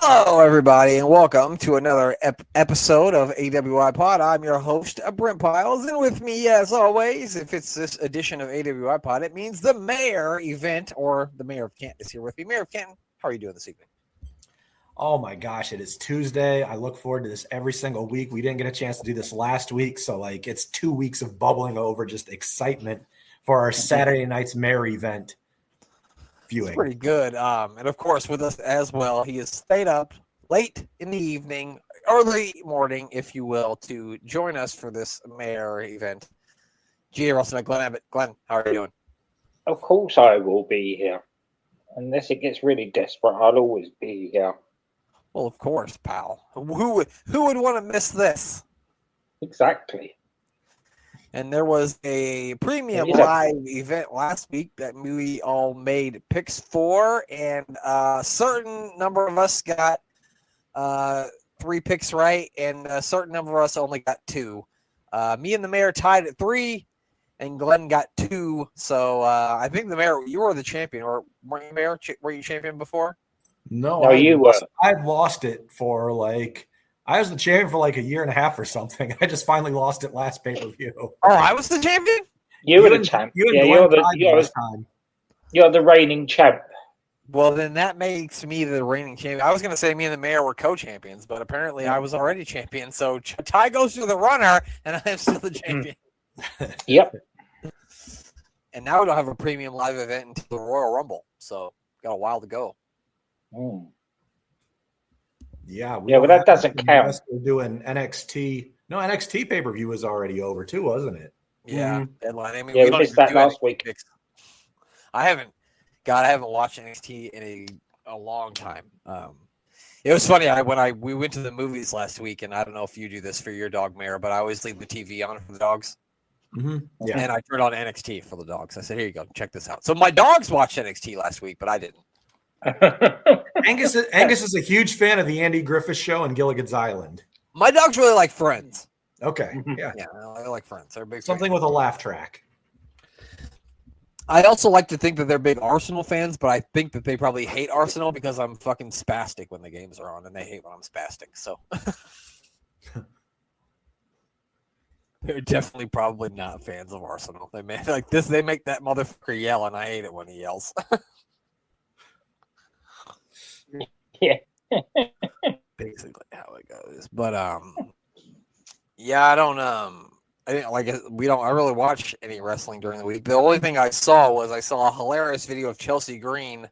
Hello, everybody, and welcome to another episode of AWI Pod. I'm your host, Brent Piles, and with me, as always, if it's this edition of AWI Pod, it means the Mayor event, or the Mayor of Canton is here with me. Mayor of Canton, how are you doing this evening? Oh my gosh, it is Tuesday. I look forward to this every single week. We didn't get a chance to do this last week, so it's 2 weeks of bubbling over, just excitement for our Saturday night's Mayor event viewing. It's pretty good. And of course, with us as well, he has stayed up late in the evening, early morning, if you will, to join us for this Mayor event. G.A. Russell, Glenn Abbott. Glenn, how are you doing? Of course I will be here. Unless it gets really desperate, I'll always be here. Well, of course, pal. Who would want to miss this? Exactly. And there was a premium live event last week that we all made picks for, and a certain number of us got 3 picks right, and a certain number of us only got 2. Me and the Mayor tied at 3, and Glenn got 2. So I think the Mayor, you were the champion, or weren't you, Mayor? Were you champion before? No, you were. I'd lost it for I was the champion for a year and a half or something. I just finally lost it last pay-per-view. Oh, I was the champion? You were the champion. You're the reigning champ. Well, then that makes me the reigning champion. I was going to say me and the Mayor were co-champions, but apparently I was already champion. So tie goes to the runner, and I'm still the champion. Yep. And now we don't have a premium live event until the Royal Rumble. So got a while to go. Yeah, but that doesn't count. We're doing NXT. No, NXT pay-per-view was already over too, wasn't it? Yeah. Deadline. I mean, we missed that last week. I haven't watched NXT in a long time. It was funny. We went to the movies last week, and I don't know if you do this for your dog, Mayor, but I always leave the TV on for the dogs. Mm-hmm. Yeah. And I turned on NXT for the dogs. I said, "Here you go, check this out." So my dogs watched NXT last week, but I didn't. Angus is a huge fan of the Andy Griffith Show and Gilligan's Island. My dogs really like Friends. Okay, yeah, I like Friends. They're big. Something with a laugh track. I also like to think that they're big Arsenal fans, but I think that they probably hate Arsenal because I'm fucking spastic when the games are on, and they hate when I'm spastic. So they're definitely probably not fans of Arsenal. They make They make that motherfucker yell, and I hate it when he yells. Yeah. Basically how it goes. But yeah, I really watch any wrestling during the week. The only thing I saw a hilarious video of Chelsea Green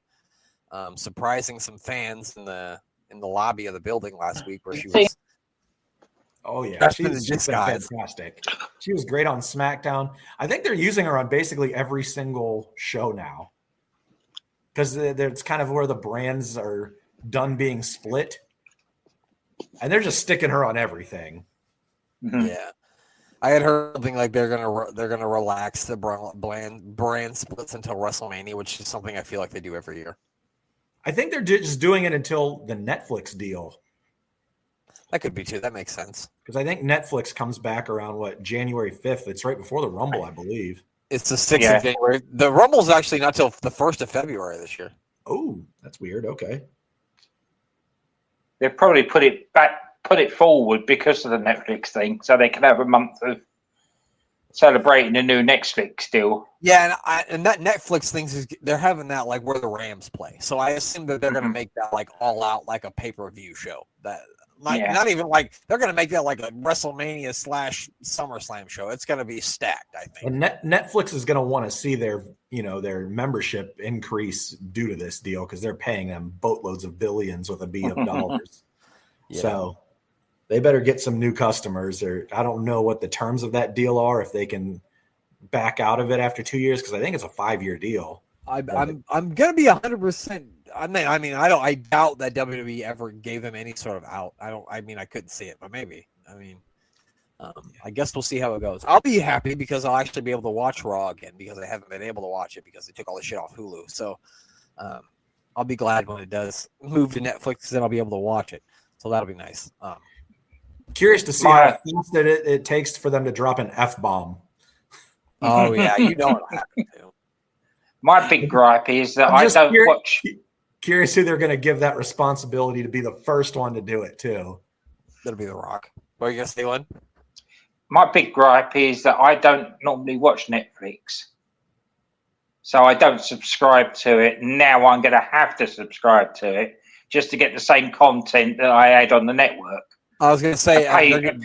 surprising some fans in the lobby of the building last week where she was. Oh yeah, she's been fantastic. She was great on SmackDown. I think they're using her on basically every single show now, because it's kind of where the brands are done being split, and they're just sticking her on everything. Mm-hmm. Yeah, I had heard something like they're gonna relax the brand splits until WrestleMania, which is something I feel like they do every year. I think they're just doing it until the Netflix deal. That could be too. That makes sense, because I think Netflix comes back around January 5th. It's right before the Rumble, I believe. It's the 6th of January. The Rumble's actually not till the 1st of February this year. Oh, that's weird. Okay. They'll probably put it forward because of the Netflix thing, so they can have a month of celebrating the new Netflix deal. Yeah, and that Netflix thing they're having that where the Rams play. So I assume that they're going to make that all out like a pay-per-view show. That not even they're going to make that like a WrestleMania / SummerSlam show. It's going to be stacked, I think. And Netflix is going to want to see their membership increase due to this deal, because they're paying them boatloads of billions with a B of dollars. Yeah. So they better get some new customers, or I don't know what the terms of that deal are, if they can back out of it after 2 years, because I think it's a 5-year deal. I'm going to be 100%. I doubt that WWE ever gave them any sort of out. I couldn't see it, but maybe. I guess we'll see how it goes. I'll be happy because I'll actually be able to watch Raw again, because I haven't been able to watch it because they took all the shit off Hulu. So I'll be glad when it does move to Netflix, and I'll be able to watch it. So that'll be nice. Curious to see how fast it takes for them to drop an F-bomb. Oh, yeah. You know what'll happen, too. My big gripe is that I don't watch. Curious who they're going to give that responsibility to be the first one to do it too. That'll be The Rock. What are you gonna say, Lynn? My big gripe is that I don't normally watch Netflix. So I don't subscribe to it. Now I'm going to have to subscribe to it just to get the same content that I had on the network. I was gonna say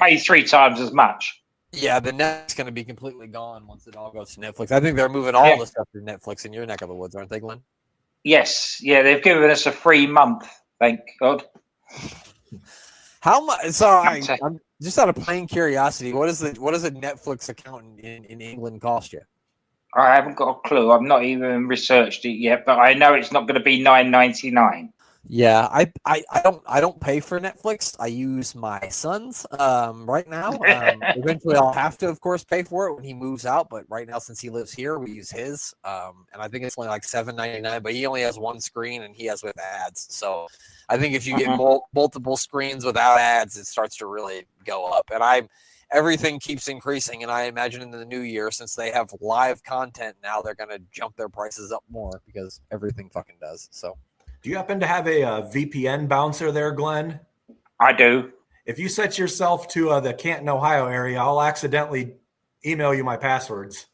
pay 3 times as much. Yeah, the net's going to be completely gone once it all goes to Netflix. I think they're moving all the stuff to Netflix in your neck of the woods, aren't they, Glenn? Yes. Yeah, they've given us a free month. Thank God. How much? So I'm just out of plain curiosity. What does a Netflix account in England cost you? I haven't got a clue. I've not even researched it yet, but I know it's not going to be $9.99. Yeah, I don't pay for Netflix. I use my son's right now. Eventually, I'll have to, of course, pay for it when he moves out. But right now, since he lives here, we use his. And I think it's only like $7.99. But he only has one screen, and he has with ads. So I think if you get multiple screens without ads, it starts to really go up. And everything keeps increasing. And I imagine in the new year, since they have live content now, they're going to jump their prices up more because everything fucking does. So. Do you happen to have a VPN bouncer there, Glenn? I do. If you set yourself to the Canton, Ohio area, I'll accidentally email you my passwords.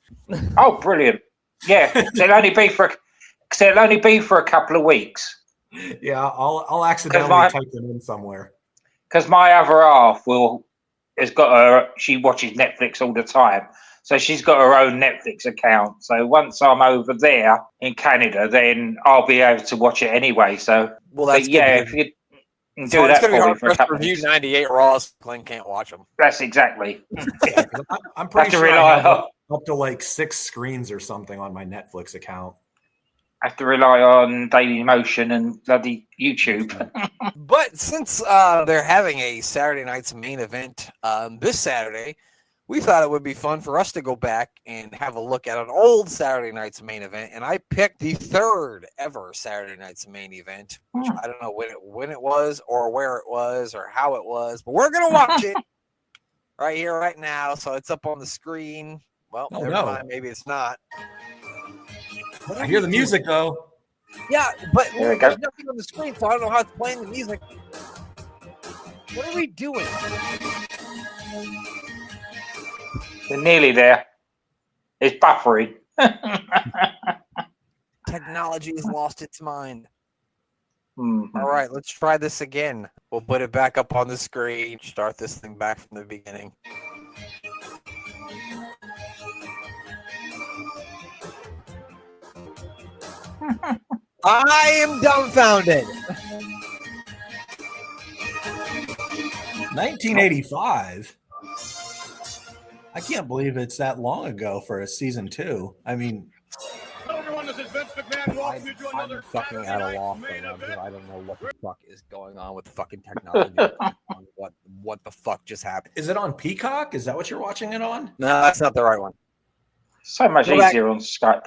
Oh, brilliant. Yeah, it'll only be for a couple of weeks. Yeah, I'll accidentally type them in somewhere. Because my other half she watches Netflix all the time. So she's got her own Netflix account. So once I'm over there in Canada, then I'll be able to watch it anyway. So, well, that's good. Yeah, if you can do it's that going to be hard for a couple to review 98 Raws. Glenn can't watch them. That's exactly. Yeah, I'm pretty sure I have up to like 6 screens or something on my Netflix account. I have to rely on Daily Motion and bloody YouTube. But since they're having a Saturday night's main event this Saturday, we thought it would be fun for us to go back and have a look at an old Saturday night's main event. And I picked the 3rd ever Saturday night's main event, which I don't know when it was or where it was or how it was, but we're going to watch it right here, right now. So it's up on the screen. Well, never mind. Maybe it's not. I hear the music, though. Yeah, but there's nothing on the screen, so I don't know how it's playing the music. What are we doing? They're nearly there. It's buffering. Technology has lost its mind. Mm-hmm. All right, let's try this again. We'll put it back up on the screen. Start this thing back from the beginning. I am dumbfounded. 1985. I can't believe it's that long ago for a season 2. I mean, I'm fucking at a loss right now because I don't know what the fuck is going on with fucking technology. What the fuck just happened? Is it on Peacock? Is that what you're watching it on? No, that's not the right one. So much easier on Skype.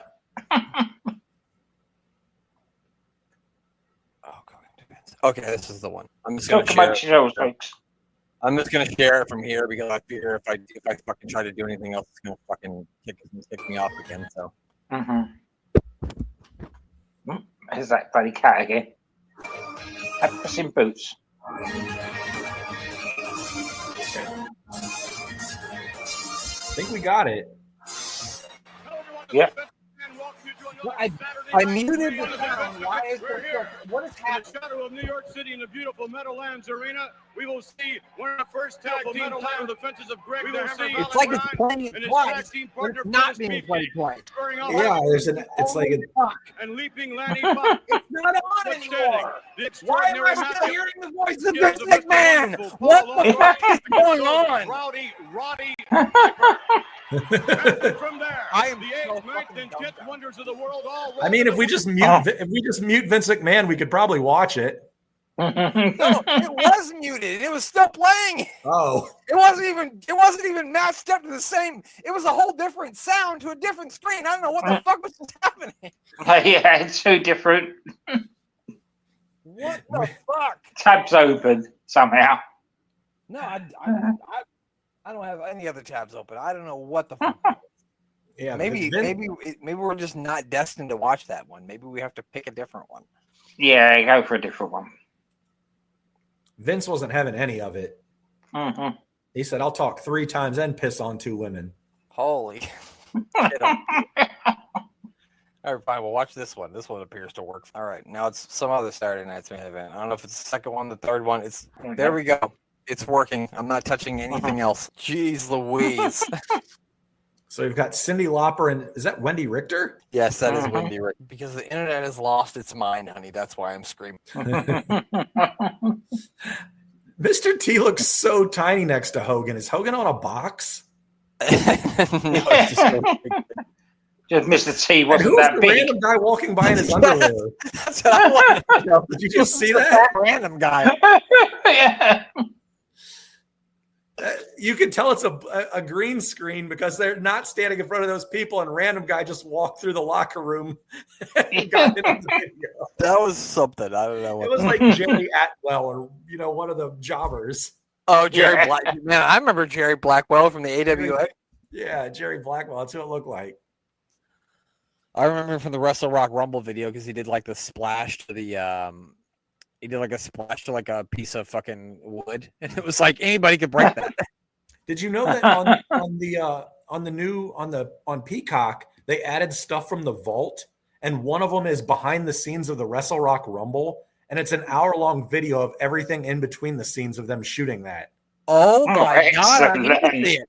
Okay, this is the one. I'm just gonna share it. I'm just gonna share it from here because I fear if I fucking try to do anything else, it's gonna fucking kick me off again. So. There's that bloody cat again. Puss in Boots. I think we got it. Yeah. I muted the sound. Why is there what is happening? In the shadow of New York City in the beautiful Meadowlands Arena, we will see one of the first tag team title defenses of Greg. We will see it's like it's playing it twice. It's not being played twice. Yeah, it's like and leaping Lanny Buck. It's not on anymore. Why am I still hearing the voice of Vince McMahon? What the fuck is going on? Roddy. From there, I am the 8th, 9th, and 10th wonders of the world. I mean, if we just mute Vince McMahon, we could probably watch it. No, it was muted. It was still playing. Oh, it wasn't even matched up to the same. It was a whole different sound to a different screen. I don't know what the fuck was happening. Yeah, it's 2 different. What the fuck? Tabs open somehow. No, I don't have any other tabs open. I don't know what the fuck. Yeah, maybe we're just not destined to watch that one. Maybe we have to pick a different one. Yeah, go for a different one. Vince wasn't having any of it. Mm-hmm. He said, I'll talk 3 times and piss on 2 women. Holy. All right, fine. We'll watch this one. This one appears to work. All right, now it's some other Saturday Night's Main Event. I don't know if it's the second one, the third one. There we go. It's working. I'm not touching anything else. Jeez Louise. So you've got Cyndi Lauper and is that Wendy Richter? Yes, that is Wendy Richter. Because the internet has lost its mind, honey. That's why I'm screaming. Mr. T looks so tiny next to Hogan. Is Hogan on a box? No, it's just so big. Just Mr. T wasn't Who's that the big. random guy walking by in his underwear? That's what I wanted to know. Did you just see that? Random guy. Yeah. You can tell it's a green screen because they're not standing in front of those people, and random guy just walked through the locker room and got into the video. That was something. I don't know. It was like Jerry Atwell or one of the jobbers. Oh, Jerry Black. Man, I remember Jerry Blackwell from the AWA. Yeah, Jerry Blackwell. That's what it looked like. I remember from the Wrestle Rock Rumble video because he did like the splash to the he did like a splash to like a piece of fucking wood, and it was like anybody could break that. Did you know that on Peacock they added stuff from the vault, and one of them is behind the scenes of the Wrestle Rock Rumble, and it's an hour-long video of everything in between the scenes of them shooting that. Oh my god! I need to see it.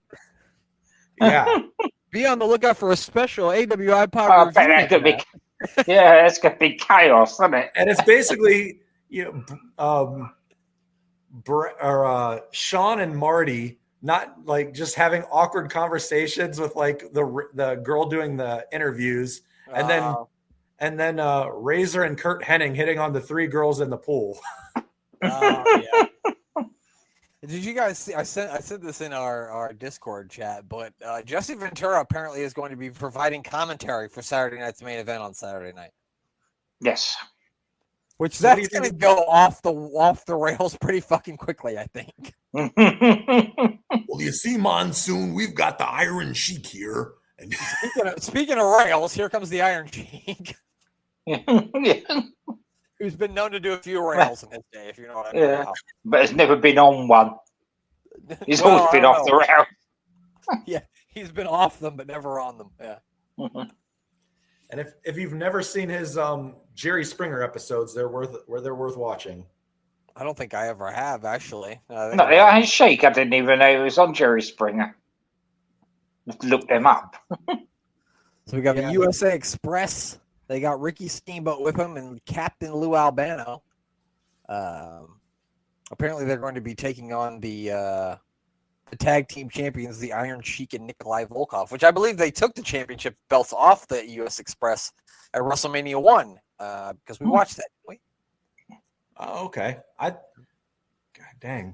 Yeah. Be on the lookout for a special AWI Power review. That could be, yeah, it's gonna be chaos, isn't it? And it's basically Sean and Marty not like just having awkward conversations with like the girl doing the interviews, and then Razor and Kurt Hennig hitting on the 3 girls in the pool. Oh yeah. Did you guys see? I sent this in our Discord chat, but Jesse Ventura apparently is going to be providing commentary for Saturday Night's Main Event on Saturday night. Yes. Which that's going to go off the rails pretty fucking quickly, I think. Well, you see, Monsoon, we've got the Iron Sheik here. And speaking of rails, here comes the Iron Sheik. Who's been known to do a few rails in his day, if you know what I mean. Yeah, but has never been on one. He's always been off the rail. Yeah, he's been off them, but never on them. Yeah. And if you've never seen his Jerry Springer episodes, they're worth watching. I don't think I ever have, actually. No, Iron Sheik, I didn't even know it was on Jerry Springer. Let's look them up. So we got the USA Express. They got Ricky Steamboat with him and Captain Lou Albano. Apparently, they're going to be taking on the tag team champions, the Iron Sheik and Nikolai Volkov, which I believe they took the championship belts off the US Express at WrestleMania 1 because we watched that, didn't we? Oh, okay. God dang.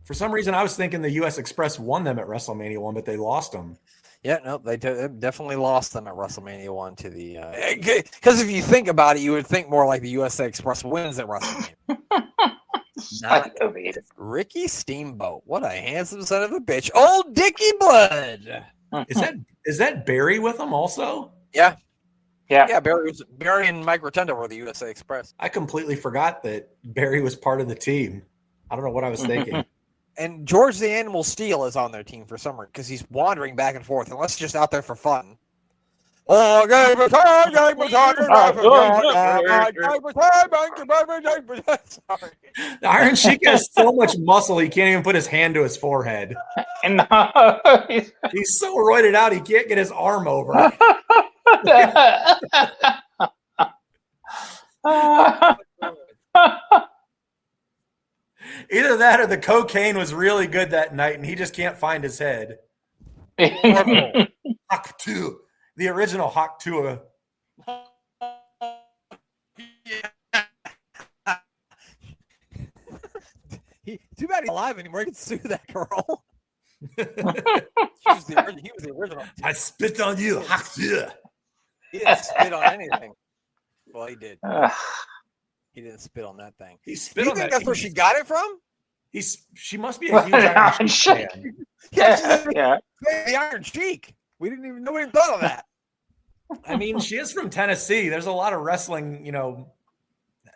For some reason, I was thinking the US Express won them at WrestleMania 1, but they lost them. Yeah, no, they definitely lost them at WrestleMania 1 to the because if you think about it, you would think more like the USA Express wins at WrestleMania. Not Ricky Steamboat. What a handsome son of a bitch. Old Dickie Blood. Is that Barry with them also? Yeah. Barry and Mike Rotunda were the USA Express. I completely forgot that Barry was part of the team. I don't know what I was thinking. And George the Animal Steel is on their team for some reason because he's wandering back and forth, unless just out there for fun. Oh, sorry. The Iron Sheik has so much muscle he can't even put his hand to his forehead. No. He's so roided out he can't get his arm over. Either that or the cocaine was really good that night and he just can't find his head. Hawk 2. The original Hawk 2. Too bad he's alive anymore. He can sue that girl. He was the original. I spit on you, Hawk 2. He didn't spit on anything. Well, he did. He didn't spit on that thing. He spit you on think that. That's where she got it from? She must be a huge Iron Sheik fan. Yeah. The Iron Sheik. Nobody thought of that. I mean, she is from Tennessee. There's a lot of wrestling,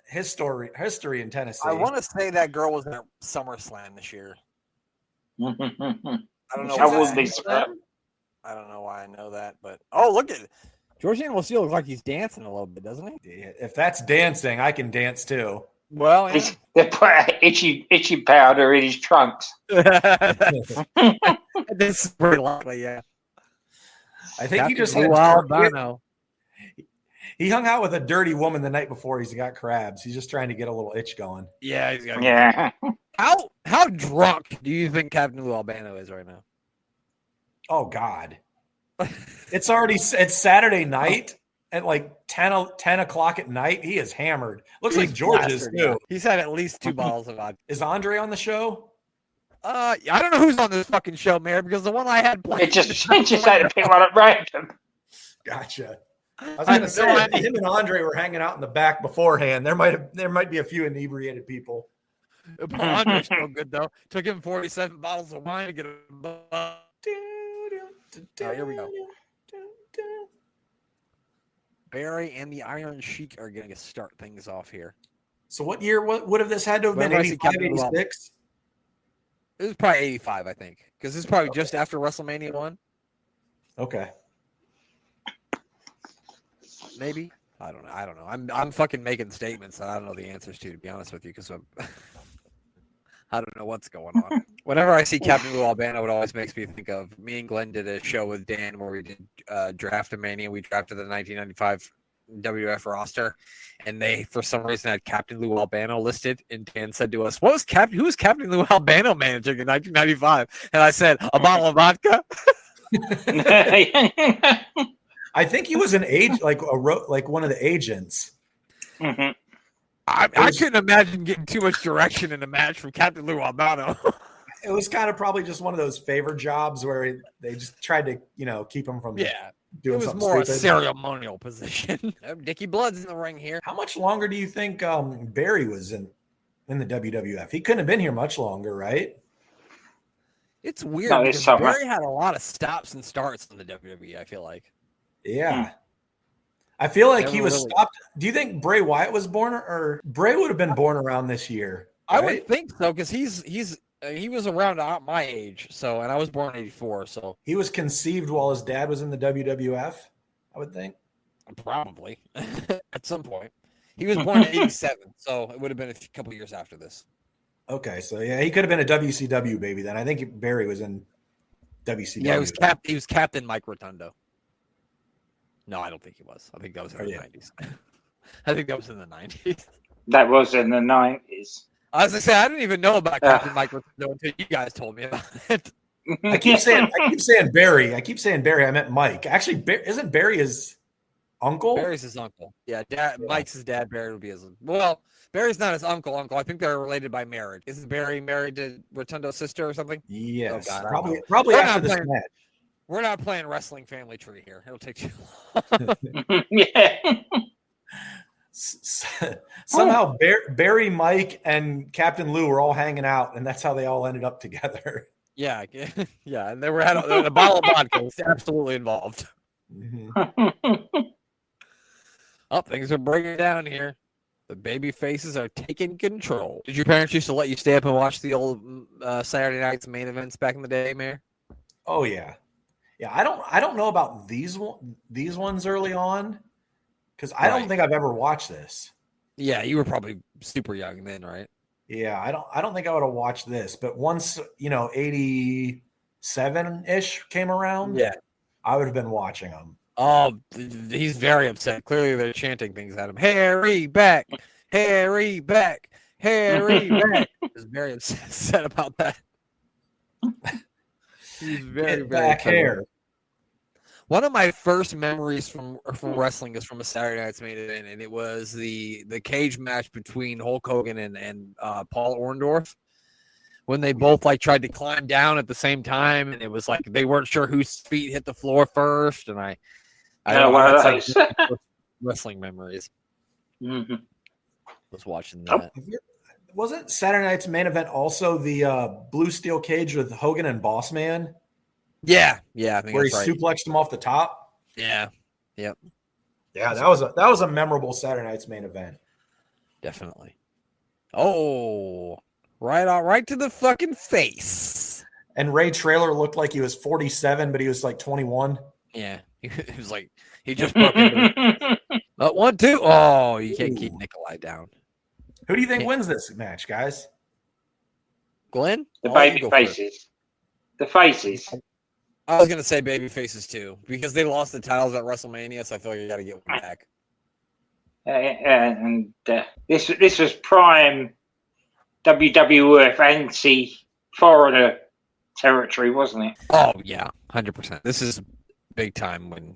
history in Tennessee. I want to say that girl was at SummerSlam this year. I don't know. I wouldn't be surprised. I don't know why I know that, but look at it. Georgian Lucille looks like he's dancing a little bit, doesn't he? If that's dancing, I can dance too. Well, yeah. They put itchy powder in his trunks. This is pretty likely, yeah. I think he just he hung out with a dirty woman the night before he's got crabs. He's just trying to get a little itch going. Yeah, he's got. Yeah. How drunk do you think Captain Lou Albano is right now? Oh God, it's Saturday night at like 10 o'clock at night. He is hammered. Looks like George is too. Yeah. He's had at least 2 bottles of vodka. Is Andre on the show? I don't know who's on this fucking show, Mayor, because the one I had played. It just had to pick one at random. Gotcha. I was going to say him and Andre were hanging out in the back beforehand. There might be a few inebriated people. Andre's so good though. Took him 47 bottles of wine to get him. Here we go. Barry and the Iron Sheik are going to start things off here. So what year would have this had to have been? 85, 86? It was probably 85, I think, because this is probably just after WrestleMania 1. Okay. Maybe. I don't know. I'm fucking making statements that I don't know the answers to be honest with you, because I don't know what's going on. Whenever I see Captain Lou Albano, it always makes me think of me and Glenn did a show with Dan where we did Draft-A-Mania. We drafted the 1995 WF roster, and they for some reason had Captain Lou Albano listed. And Dan said to us, "Who's Captain Lou Albano managing in 1995?" And I said, "A bottle of vodka." I think he was an agent, like one of the agents. Mm-hmm. I couldn't imagine getting too much direction in a match from Captain Lou Albano. It was kind of probably just one of those favor jobs where they just tried to, keep him from doing something stupid. It was more a ceremonial Position. Dickie Blood's in the ring here. How much longer do you think Barry was in the WWF? He couldn't have been here much longer, right? It's weird because Barry had a lot of stops and starts in the WWE, I feel like. Yeah. I feel like he was stopped. Do you think Bray Wyatt was born, or Bray would have been born around this year? Right? I would think so, because he was around my age, and I was born in 84, so he was conceived while his dad was in the WWF, I would think. Probably at some point. He was born in 87, so it would have been a couple years after this. Okay, so yeah, he could have been a WCW baby then. I think Barry was in WCW. Yeah, he was Captain Mike Rotundo. No, I don't think he was. I think that was in the 90s. I think that was in the 90s. That was in the 90s. As I say, I didn't even know about Captain Mike Rotundo until you guys told me about it. I keep saying Barry. I meant Mike. Actually, isn't Barry his uncle? Barry's his uncle. Yeah, Mike's his dad. Barry would be his. Well, Barry's not his uncle. I think they're related by marriage. Isn't Barry married to Rotundo's sister or something? Yes. Oh, God, probably after this match. We're not playing wrestling family tree here. It'll take too long. Yeah. Somehow Barry, Mike, and Captain Lou were all hanging out, and that's how they all ended up together. Yeah, yeah, and they had a bottle of vodka was absolutely involved. Mm-hmm. Things are breaking down here. The baby faces are taking control. Did your parents used to let you stay up and watch the old Saturday night's main events back in the day, Mayor? Oh yeah. Yeah, I don't know about these ones early on, because I don't think I've ever watched this. Yeah, you were probably super young then, right? Yeah, I don't think I would have watched this, but once 87-ish came around, yeah, I would have been watching them. Oh, he's very upset. Clearly, they're chanting things at him. Harry back, Harry back, Harry back. He's very upset about that. He's very back hair. One of my first memories from wrestling is from a Saturday Night's Main Event, and it was the cage match between Hulk Hogan and Paul Orndorff, when they both tried to climb down at the same time, and it was like they weren't sure whose feet hit the floor first. And I one of those wrestling memories. Mm-hmm. Was watching that. Wasn't Saturday Night's Main Event also the blue steel cage with Hogan and Boss Man? Yeah, I think where he that's right. suplexed him off the top. Yeah, yep. Yeah, that was a memorable Saturday Night's Main Event. Definitely. Oh, right to the fucking face. And Ray Traylor looked like he was 47, but he was like 21. Yeah, he was like he just broke into it. 1-2. Oh, you can't keep Nikolai down. Who do you think wins this match, guys? Glenn? The baby faces. The faces. I was gonna say baby faces too, because they lost the titles at WrestleMania, so I feel like you got to get one back. And this was prime WWF anti-foreigner territory, wasn't it? Oh yeah, 100%. This is big time when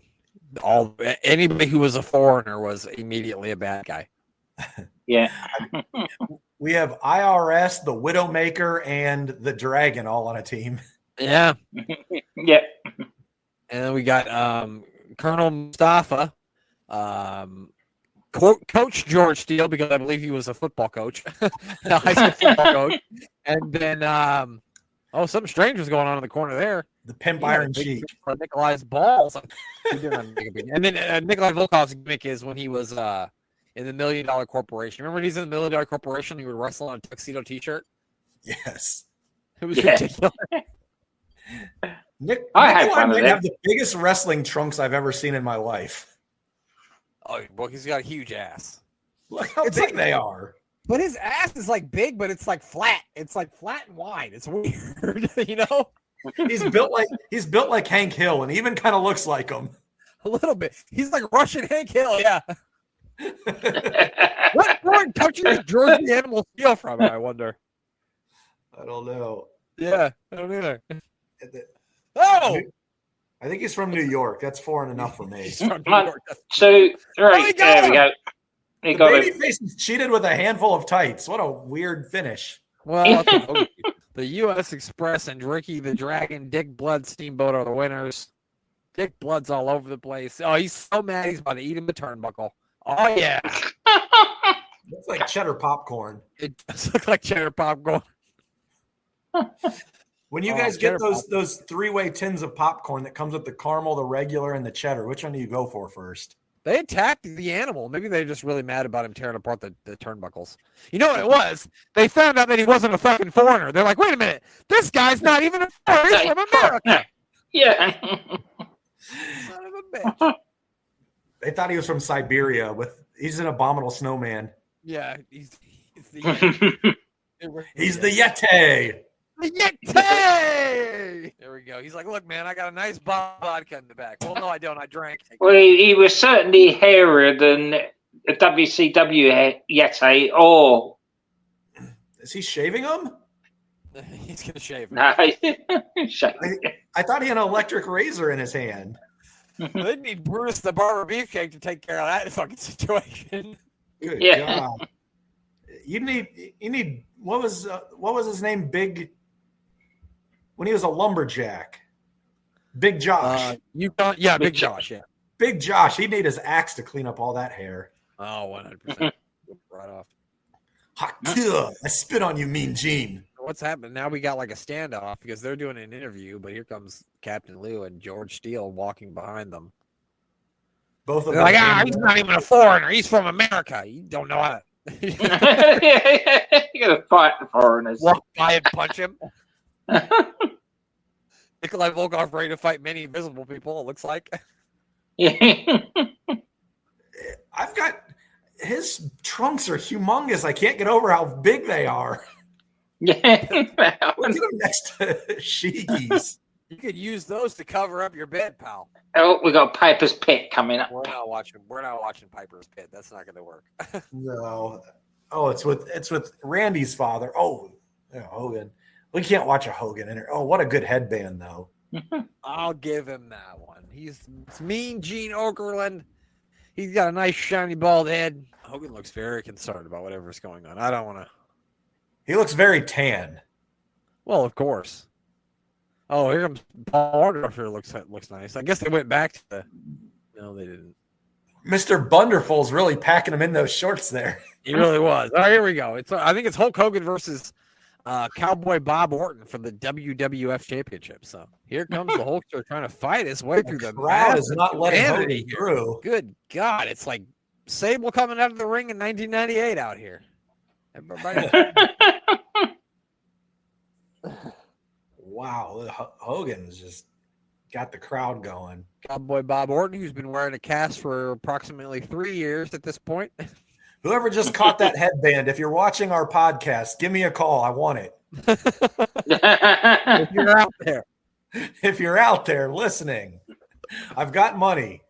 anybody who was a foreigner was immediately a bad guy. Yeah. We have IRS, the Widowmaker, and the Dragon all on a team. Yeah. Yeah. And then we got Colonel Mustafa, Coach George Steele, because I believe he was a football coach, a high school football coach. And then, something strange was going on in the corner there. The Pimp Iron Sheik. Nikolai's balls. And then Nikolai Volkov's gimmick is when he was in the $1 Million Corporation. Remember when he's in the $1 Million Corporation? He would wrestle on a tuxedo T-shirt. Yes. It was ridiculous. Nikolai might have the biggest wrestling trunks I've ever seen in my life. Oh, well, he's got a huge ass. Look how big they are. But his ass is like big, but it's like flat. It's like flat and wide. It's weird, you know? He's built like Hank Hill, and even kind of looks like him. A little bit. He's like Russian Hank Hill, yeah. What foreign country is George the Animal Steel from, I wonder? I don't know. Yeah, I don't either. Oh! I think he's from New York. That's foreign enough for me. So, right, there we go. The babyface cheated with a handful of tights. What a weird finish. Well, the U.S. Express and Ricky the Dragon, Dick Blood Steamboat are the winners. Dick Blood's all over the place. Oh, he's so mad he's about to eat him a turnbuckle. Oh, yeah. Looks like cheddar popcorn. It does look like cheddar popcorn. When you guys get those three-way tins of popcorn that comes with the caramel, the regular, and the cheddar, which one do you go for first? They attacked the animal. Maybe they're just really mad about him tearing apart the turnbuckles. You know what it was? They found out that he wasn't a fucking foreigner. They're like, wait a minute. This guy's not even a foreigner. He's from America. Yeah. Son of a bitch. They thought he was from Siberia. He's an abominable snowman. Yeah, he's the Yeti. He's the Yeti. The Yeti! There we go. He's like, look, man, I got a nice bottle of vodka in the back. Well, no, I don't. I drank. Well, he was certainly hairier than a WCW Yeti, or... Is he shaving him? He's going to shave him. No. I thought he had an electric razor in his hand. They need Brutus the Barber Beefcake to take care of that fucking situation. Good God. You need what was his name? Big when he was a lumberjack. Big Josh. Big Josh, yeah. Big Josh. He'd need his axe to clean up all that hair. Oh, 100%. Right off. I spit on you, Mean Gene. What's happening? Now we got like a standoff because they're doing an interview, but here comes Captain Lou and George Steele walking behind them. Both of them. They're like, he's not even a foreigner. He's from America. You don't know how to. You gotta fight the foreigners. Walk by and punch him. Nikolai Volkov ready to fight many invisible people, it looks like. I've got his trunks are humongous. I can't get over how big they are. Yeah. Look at him next to Sheiky's. You could use those to cover up your bed, pal. Oh, we got Piper's Pit coming up. We're not watching Piper's Pit. That's not going to work. No. Oh, it's with Randy's father. Oh, yeah, Hogan. We can't watch a Hogan in here. Oh, what a good headband, though. I'll give him that one. It's Mean Gene Okerlund. He's got a nice shiny bald head. Hogan looks very concerned about whatever's going on. I don't want to. He looks very tan. Well, of course. Oh, here comes Paul Orndorff. Looks nice. I guess they went back to the. No, they didn't. Mr. Bunderful's really packing him in those shorts there. He really was. All right, here we go. I think it's Hulk Hogan versus Cowboy Bob Orton for the WWF Championship. So here comes the Hulkster trying to fight his way through the crowd is not letting Hogan through. Good God, it's like Sable coming out of the ring in 1998 out here. Everybody. Wow, Hogan's just got the crowd going. Cowboy Bob Orton, who's been wearing a cast for approximately 3 years at this point. Whoever just caught that headband, if you're watching our podcast, give me a call. I want it. If you're out there. If you're out there listening, I've got money.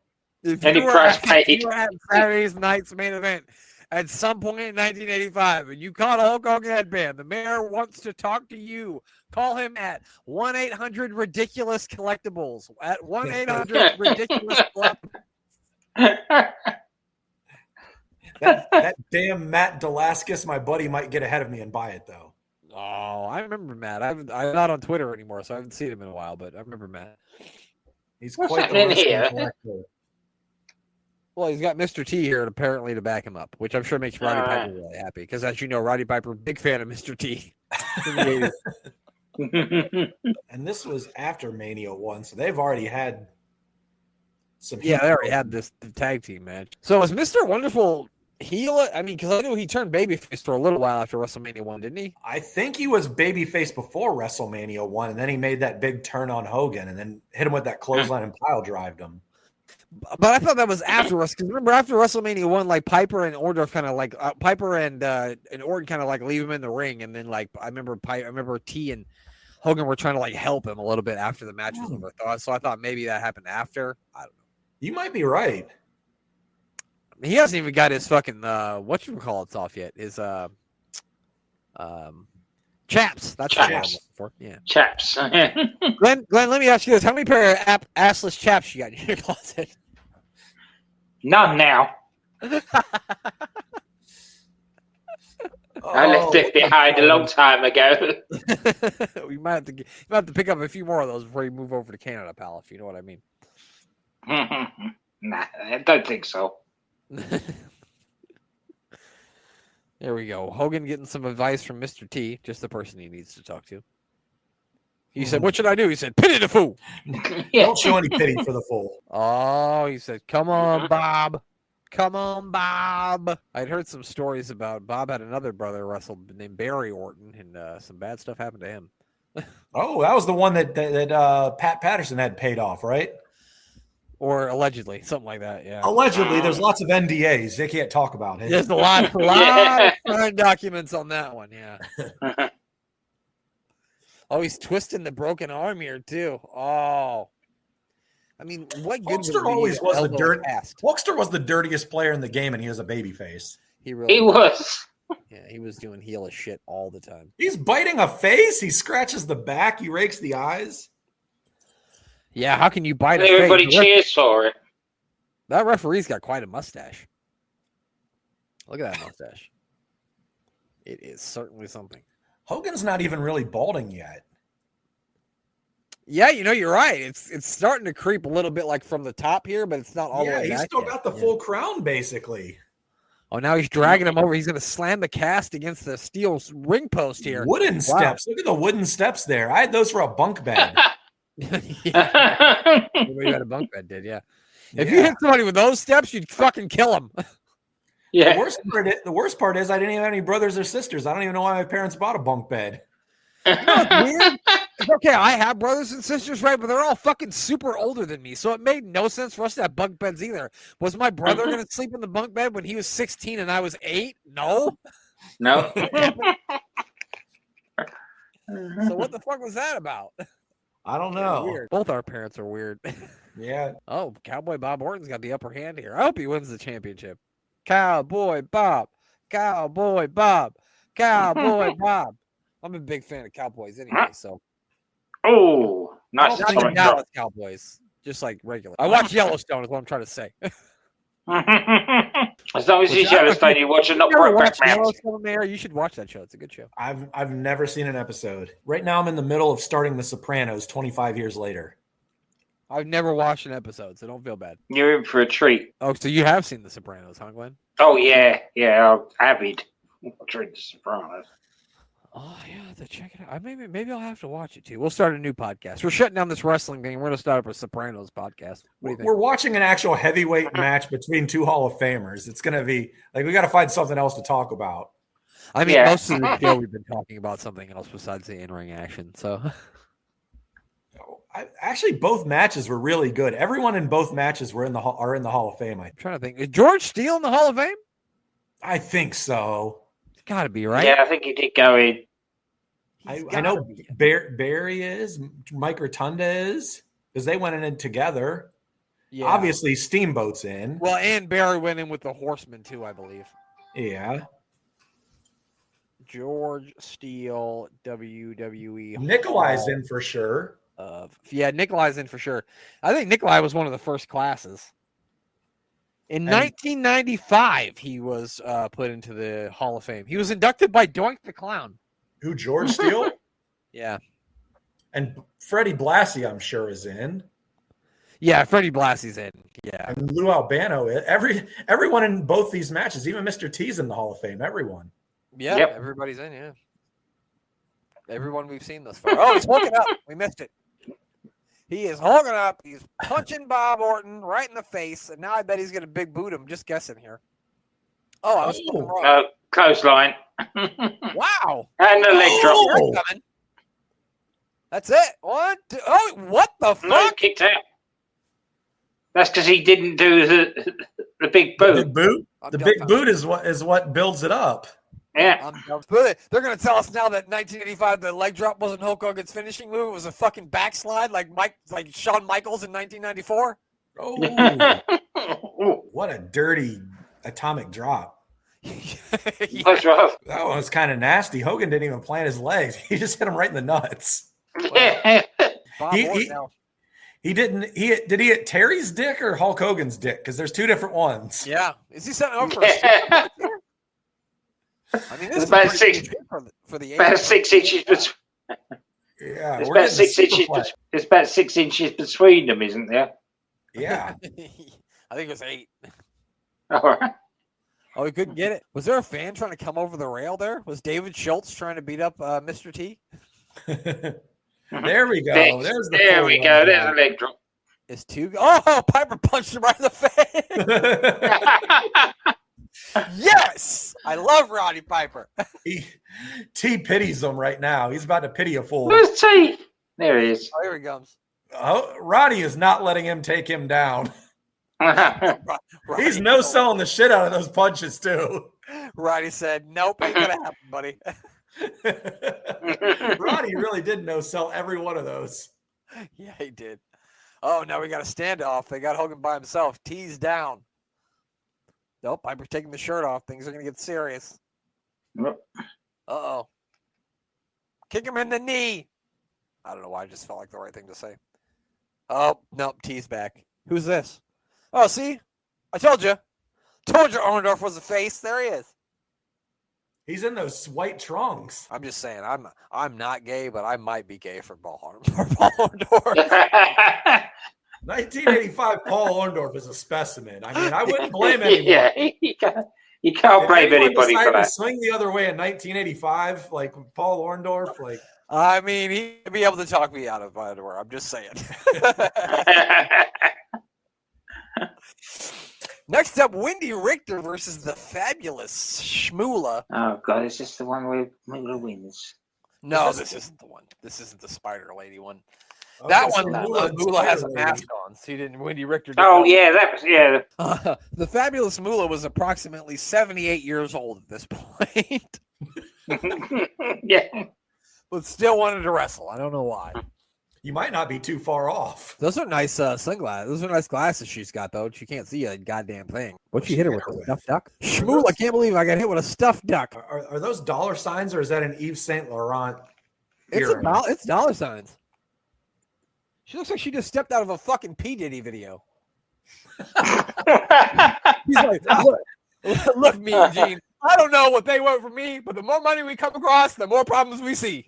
If Any you were price at, paid. you were at Saturday's night's main event at some point in 1985 and you caught a Hulk Hogan headband, the mayor wants to talk to you. Call him at 1-800-RIDICULOUS collectibles. At 1-800-RIDICULOUS collectibles. That damn Matt Delaskis, my buddy, might get ahead of me and buy it, though. Oh, I remember Matt. I'm not on Twitter anymore, so I haven't seen him in a while, but I remember Matt. He's What's quite the happening wrestling here? collector. Well, he's got Mr. T here apparently to back him up, which I'm sure makes Roddy Piper really happy because, as you know, Roddy Piper, big fan of Mr. T. And this was after Mania 1, so they've already had some. Yeah, they already had the tag team match. So was Mr. Wonderful heel? I mean, because I knew he turned babyface for a little while after WrestleMania 1, didn't he? I think he was babyface before WrestleMania 1, and then he made that big turn on Hogan and then hit him with that clothesline and pile drived him. But I thought that was after us because remember after WrestleMania 1, like Piper and Orton kind of like Piper and Orton kind of like leave him in the ring, and then like I remember T and Hogan were trying to like help him a little bit after the match was over. So I thought maybe that happened after. I don't know. You might be right. He hasn't even got his fucking whatchamacallits off yet. His chaps. That's what I'm looking for. Yeah. Chaps. Glenn, let me ask you this. How many pair of assless chaps you got in your closet? None now. I left it behind a long time ago. You might have to pick up a few more of those before you move over to Canada, pal, if you know what I mean. Nah, I don't think so. There we go. Hogan getting some advice from Mr. T, just the person he needs to talk to. He said, "What should I do?" He said, "Pity the fool." Yeah. Don't show any pity for the fool. Oh, he said, "Come on, Bob. Come on, Bob." I'd heard some stories about Bob had another brother wrestled named Barry Orton, and some bad stuff happened to him. Oh, that was the one that Pat Patterson had paid off, right? Or allegedly, something like that, yeah. Allegedly, there's lots of NDAs. They can't talk about it. There's a lot of signed documents on that one, yeah. Oh, he's twisting the broken arm here, too. Oh. I mean, what good Hulkster always was the Hulkster was the dirtiest player in the game, and he was a babyface. He really was. Yeah, he was doing heelish shit all the time. He's biting a face. He scratches the back. He rakes the eyes. Yeah, how can you bite a Everybody face? cheers for it. That referee's got quite a mustache. Look at that mustache. It is certainly something. Hogan's not even really balding yet. Yeah, you're right. It's starting to creep a little bit like from the top here, but it's not all the way back. Yeah, he's still yet. got the full crown, basically. Oh, now he's dragging him over. He's going to slam the cast against the steel ring post here. Wooden steps. Look at the wooden steps there. I had those for a bunk bed. Yeah. Everybody had a bunk bed, did yeah. If you hit somebody with those steps, you'd fucking kill him. Yeah. The worst part is I didn't even have any brothers or sisters. I don't even know why my parents bought a bunk bed. You know what's weird? It's okay, I have brothers and sisters, right? But they're all fucking super older than me. So it made no sense for us to have bunk beds either. Was my brother going to sleep in the bunk bed when he was 16 and I was 8? No. No. So what the fuck was that about? I don't know. Weird. Both our parents are weird. Yeah. Oh, Cowboy Bob Orton's got the upper hand here. I hope he wins the championship. Cowboy Bob. Cowboy Bob. Cowboy Bob. I'm a big fan of Cowboys anyway, so. Oh, nice. Not even Dallas Cowboys, just like regular. I watch Yellowstone is what I'm trying to say. As long as he's Yellowstone, you're watching not Brokeback Mountain. Yellowstone, Mayor, you should watch that show. It's a good show. I've never seen an episode. Right now I'm in the middle of starting The Sopranos 25 years later. I've never watched an episode, so don't feel bad. You're in for a treat. Oh, so you have seen The Sopranos, huh, Glenn? Oh, yeah. Yeah, I'm avid watching The Sopranos. Oh yeah, I have to check it out. Maybe I'll have to watch it too. We'll start a new podcast. We're shutting down this wrestling thing. We're gonna start up a Sopranos podcast. What do you think? We're watching an actual heavyweight match between two Hall of Famers. It's gonna be like we got to find something else to talk about. I mean, most of the show we've been talking about something else besides the in-ring action. So, actually, both matches were really good. Everyone in both matches are in the Hall of Fame. I'm trying to think. Is George Steele in the Hall of Fame? I think so. It's got to be, right? Yeah, I think he did go in. I know Barry is, Mike Rotunda is, because they went in together. Yeah. Obviously, Steamboat's in. Well, and Barry went in with the Horsemen too, I believe. Yeah. George Steele, WWE. Nikolai's in for sure. Nikolai's in for sure. I think Nikolai was one of the first classes. In 1995, he was put into the Hall of Fame. He was inducted by Doink the Clown. Who, George Steele? Yeah. And Freddie Blassie, I'm sure, is in. Yeah, Freddie Blassie's in. Yeah. And Lou Albano is. Everyone in both these matches, even Mr. T's in the Hall of Fame. Everyone. Yeah, everybody's in, yeah. Everyone we've seen thus far. Oh, he's hooking up. We missed it. He is hooking up. He's punching Bob Orton right in the face, and now I bet he's going to big boot him. Just guessing here. Oh, I was wrong. Clothesline. Wow. And the leg drop. That's it. What the fuck? No, kicked out. That's because he didn't do the big boot. The big boot? The big boot is what builds it up. Yeah. They're going to tell us now that 1985, the leg drop wasn't Hulk Hogan's finishing move. It was a fucking backslide like Shawn Michaels in 1994. Oh, what a dirty atomic drop. That's rough. That one was kind of nasty. Hogan didn't even plant his legs. He just hit him right in the nuts. He didn't. Did he hit Terry's dick or Hulk Hogan's dick? Because there's two different ones. Yeah. Is he setting up for a I mean, this is about 6 for the about 6 inches between. Yeah, it's about 6 inches. It's about 6 inches between them, isn't there? Yeah. I think it was 8. All right. Oh, he couldn't get it. Was there a fan trying to come over the rail there? Was David Schultz trying to beat up Mr. T? There we go. There we go. There's a leg drop. It's two. Oh, Piper punched him right in the face. Yes, I love Roddy Piper. T pities him right now. He's about to pity a fool. Where's T? There he is. Oh, here he comes. Oh, Roddy is not letting him take him down. He's selling the shit out of those punches too. Roddy said, "Nope, ain't gonna happen, buddy." Roddy really did sell every one of those. Yeah, he did. Oh, now we got a standoff. They got Hogan by himself. T's down. Nope, Piper taking the shirt off. Things are going to get serious. Yep. Uh-oh. Kick him in the knee. I don't know why. I just felt like the right thing to say. Oh, nope, T's back. Who's this? Oh, see? I told you. Told you Orndorff was a face. There he is. He's in those white trunks. I'm just saying, I'm not gay, but I might be gay for Paul Orndorff. 1985 Paul Orndorff is a specimen. I mean, I wouldn't blame anyone. Yeah, you can't blame anybody for that. To swing the other way in 1985, like Paul Orndorff, like. I mean, he'd be able to talk me out of my underwear. I'm just saying. Next up, Wendy Richter versus the fabulous Shmoola. Oh God, is this the one where Moolah wins? No, this isn't the one. This isn't the Spider Lady one. That one, Moolah has a mask on. So he didn't. Wendy Richter. The fabulous Moolah was approximately 78 years old at this point. Yeah, but still wanted to wrestle. I don't know why. You might not be too far off. Those are nice sunglasses. Those are nice glasses she's got, though. She can't see a goddamn thing. What'd she hit her with? A stuffed duck? Shmool, I can't believe I got hit with a stuffed duck. Are those dollar signs or is that an Yves Saint Laurent? It's dollar signs. She looks like she just stepped out of a fucking P. Diddy video. He's like, look, me and Gene. I don't know what they want from me, but the more money we come across, the more problems we see.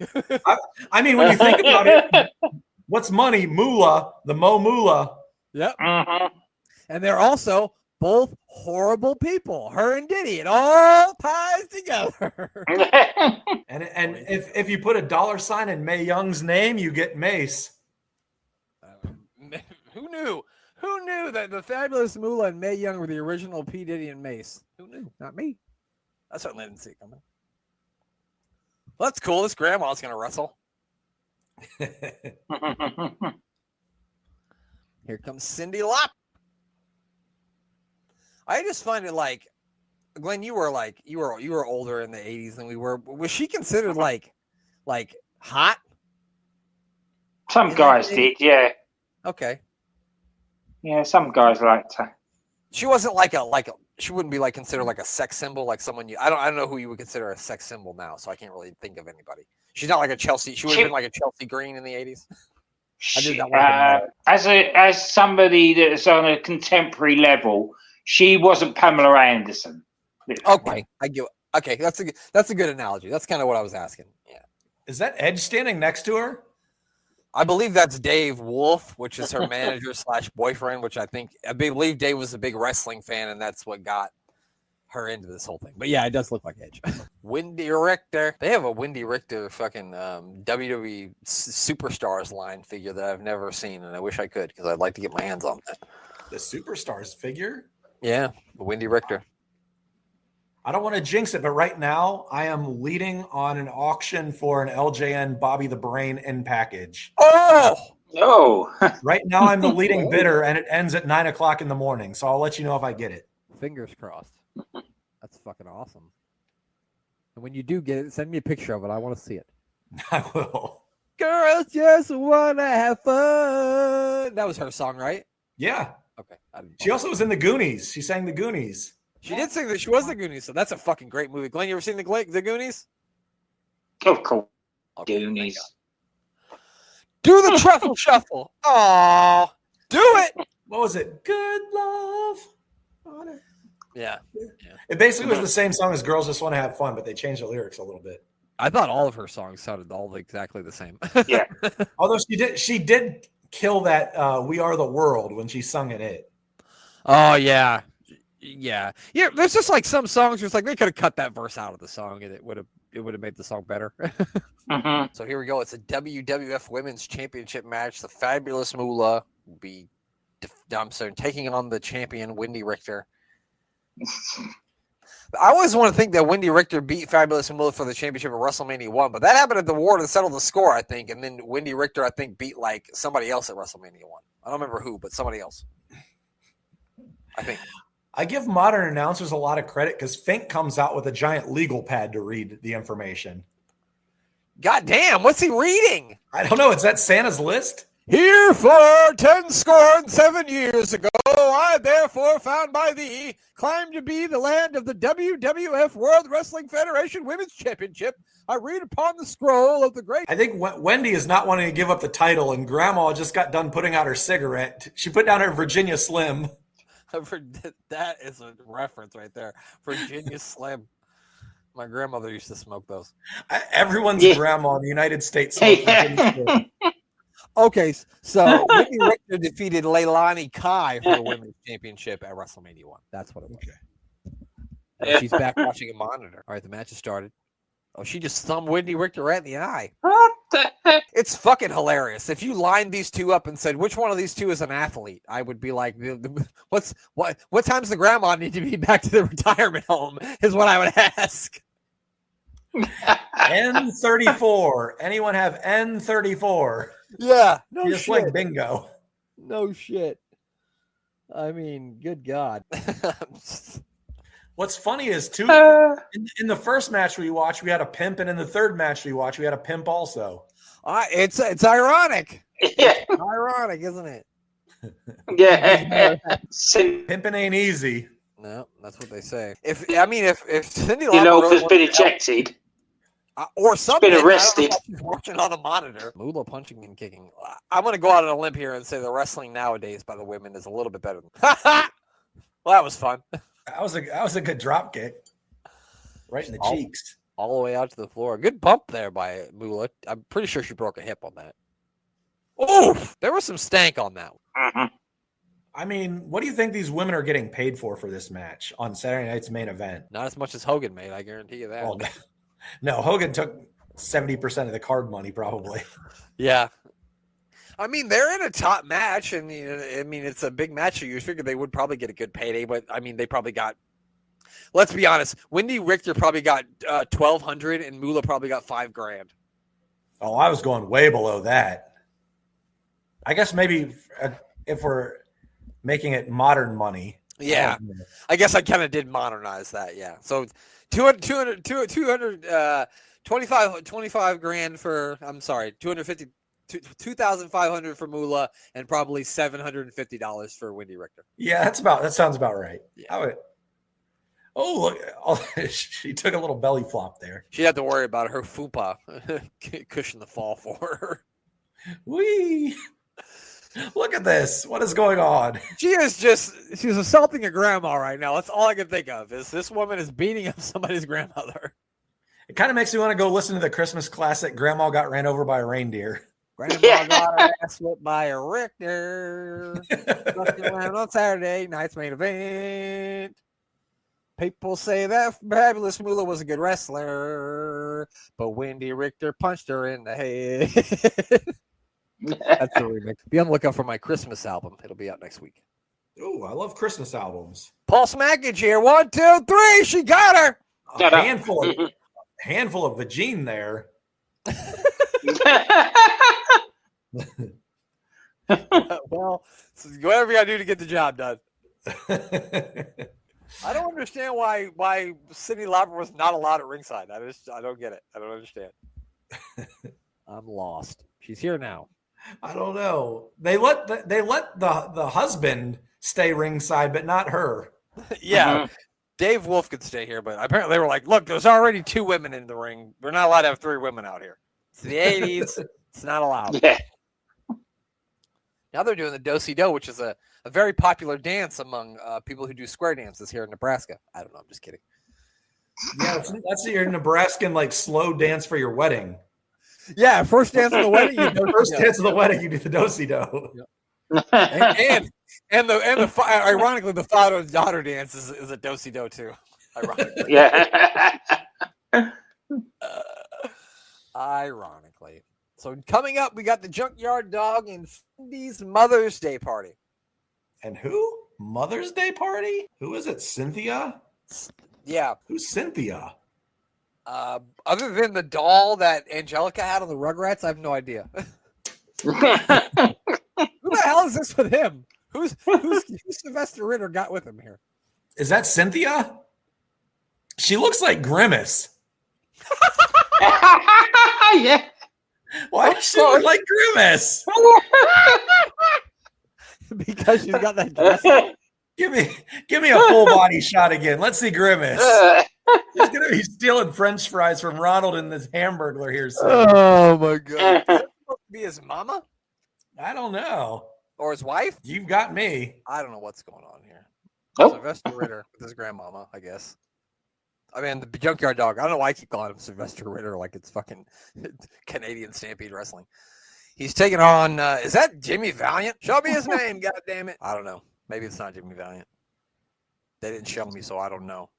I mean, when you think about it, what's money? Moolah, the Mo Moolah. Yep. And they're also both horrible people. Her and Diddy. It all ties together. and And if you put a $sign in Mae Young's name, you get Mace. Who knew? Who knew that the Fabulous Moolah and Mae Young were the original P. Diddy and Mace? Who knew? Not me. I certainly didn't see it coming. Well, that's cool. This grandma's going to wrestle. Here comes Cyndi Lauper. I just find it like, Glenn, you were older in the 80s than we were. Was she considered like hot? Some guys did, yeah. Okay. Yeah, some guys liked her. She wasn't she wouldn't be like considered like a sex symbol, like someone I don't know who you would consider a sex symbol now, so I can't really think of anybody. She's not like a Chelsea. She would have been like a Chelsea Green in the 80s. As somebody that's on a contemporary level, she wasn't Pamela Anderson. Okay, I get. Okay, that's a good analogy. That's kind of what I was asking. Yeah. Is that Edge standing next to her? I believe that's Dave Wolf, which is her manager / boyfriend, which I believe Dave was a big wrestling fan, and that's what got her into this whole thing. But yeah, it does look like Edge. Wendy Richter. They have a Wendy Richter fucking WWE Superstars line figure that I've never seen, and I wish I could because I'd like to get my hands on that. The Superstars figure? Yeah, Wendy Richter. I don't want to jinx it, but right now I am leading on an auction for an LJN Bobby the Brain in package. Oh! No. Right now I'm the leading bidder, and it ends at 9:00 in the morning. So I'll let you know if I get it. Fingers crossed. That's fucking awesome. And when you do get it, send me a picture of it. I want to see it. I will. Girls just want to have fun. That was her song, right? Yeah. Okay. She also was in the Goonies. She sang the Goonies. She did sing that. She was the Goonies, so that's a fucking great movie. Glenn, you ever seen the Goonies? Of course. Okay, Goonies. Do the truffle shuffle. Oh, do it. What was it? Good love. Yeah. It basically was the same song as Girls Just Want to Have Fun, but they changed the lyrics a little bit. I thought all of her songs sounded all exactly the same. Yeah. Although she did kill that We Are the World when she sung it. Oh, yeah. Yeah. There's just like some songs where it's like they could have cut that verse out of the song and it would have made the song better. So here we go. It's a WWF Women's Championship match. The Fabulous Moolah will be taking on the champion Wendy Richter. I always want to think that Wendy Richter beat Fabulous Moolah for the championship at WrestleMania 1, but that happened at the war to settle the score, I think. And then Wendy Richter, I think, beat like somebody else at WrestleMania 1. I don't remember who, but somebody else. I think. I give modern announcers a lot of credit because Fink comes out with a giant legal pad to read the information. God damn, what's he reading? I don't know. Is that Santa's list? Here for 7 years ago, I therefore found by thee, climb to be the land of the WWF World Wrestling Federation Women's Championship. I read upon the scroll of the great. I think Wendy is not wanting to give up the title, and Grandma just got done putting out her cigarette. She put down her Virginia Slim. That is a reference right there. Virginia Slim. My grandmother used to smoke those. Everyone's grandma in the United States smokes Virginia Slim. Okay, so Wendy Richter defeated Leilani Kai for the Women's Championship at WrestleMania 1. That's what it was. Okay. She's back watching a monitor. All right, the match has started. Oh, she just thumbed Wendy Richter right in the eye. What the heck? It's fucking hilarious. If you lined these two up and said, which one of these two is an athlete? I would be like, what time's the grandma need to be back to the retirement home is what I would ask. N34. Anyone have N34? Yeah. No just shit. Like bingo. No shit. I mean, good God. What's funny is, too, in the first match we watched, we had a pimp, and in the third match we watched, we had a pimp also. It's ironic. Yeah. It's ironic, isn't it? Yeah. Pimping ain't easy. No, that's what they say. If Cyndi Lauper really has been ejected. Or something. Been arrested. She's watching on a monitor. Moolah punching and kicking. I'm going to go out on a limb here and say the wrestling nowadays by the women is a little bit better. Well, that was fun. That was a good drop kick. Right in the cheeks. All the way out to the floor. Good bump there by Moolah. I'm pretty sure she broke a hip on that. Oof! There was some stank on that one. I mean, what do you think these women are getting paid for this match on Saturday night's main event? Not as much as Hogan made, I guarantee you that. Well, no, Hogan took 70% of the card money, probably. Yeah. I mean, they're in a top match, and I mean, it's a big match. So you figure they would probably get a good payday, but I mean, they probably got. Let's be honest. Wendy Richter probably got $1,200, and Moolah probably got $5,000. Oh, I was going way below that. I guess maybe if we're making it modern money. Yeah, I guess I kind of did modernize that. Yeah, so 25 grand for. I'm sorry, 2,500 for Moolah, and probably $750 for Wendy Richter. Yeah, that sounds about right. Yeah. Look, she took a little belly flop there. She had to worry about her fupa cushion the fall for her. Wee! Look at this. What is going on? She's assaulting a grandma right now. That's all I can think of is this woman is beating up somebody's grandmother. It kind of makes me want to go listen to the Christmas classic, Grandma Got Ran Over by a Reindeer. Grandma got her ass whipped by a Richter. On Saturday night's main event. People say that Fabulous Moolah was a good wrestler, but Wendy Richter punched her in the head. That's the remix. Be on the lookout for my Christmas album. It'll be out next week. Oh, I love Christmas albums. Paul Smackage here. 1, 2, 3. She got her. A handful of vagine there. Well, whatever you gotta do to get the job done. I don't understand why Cyndi Lauper was not allowed at ringside. I don't get it. I don't understand. I'm lost. She's here now. I don't know. They let the husband stay ringside, but not her. Yeah. Dave Wolf could stay here, but apparently they were like, look, there's already 2 women in the ring. We're not allowed to have 3 women out here. It's the 80s. It's not allowed. Yeah. Now they're doing the do-si-do, which is a very popular dance among people who do square dances here in Nebraska. I don't know. I'm just kidding. Yeah, that's your Nebraskan like slow dance for your wedding. Yeah, first dance of the wedding. You do dance of the wedding, you do the do-si-do. Yep. and ironically, the father and daughter dance is a do-si-do too. Ironically. Yeah. Ironically. So coming up, we got the Junkyard Dog and Cindy's Mother's Day party. And who? Mother's Day party? Who is it? Cynthia? Yeah. Who's Cynthia? Other than the doll that Angelica had on the Rugrats, I have no idea. Who the hell is this with him? Who's Sylvester Ritter got with him here? Is that Cynthia? She looks like Grimace. Yeah. Why does she look like Grimace? Because she's got that dress. Give me a full body shot again. Let's see Grimace. He's gonna be stealing French fries from Ronald in this Hamburglar here soon. Oh my god! Is that supposed to be his mama I don't know. or his wife? You've got me. I don't know what's going on here. Nope. Sylvester Ritter with his grandmama, I guess. I mean, the Junkyard Dog. I don't know why I keep calling him Sylvester Ritter like it's fucking Canadian Stampede Wrestling. He's taking on, is that Jimmy Valiant? Show me his name, God damn it. I don't know. Maybe it's not Jimmy Valiant. They didn't show me, so I don't know.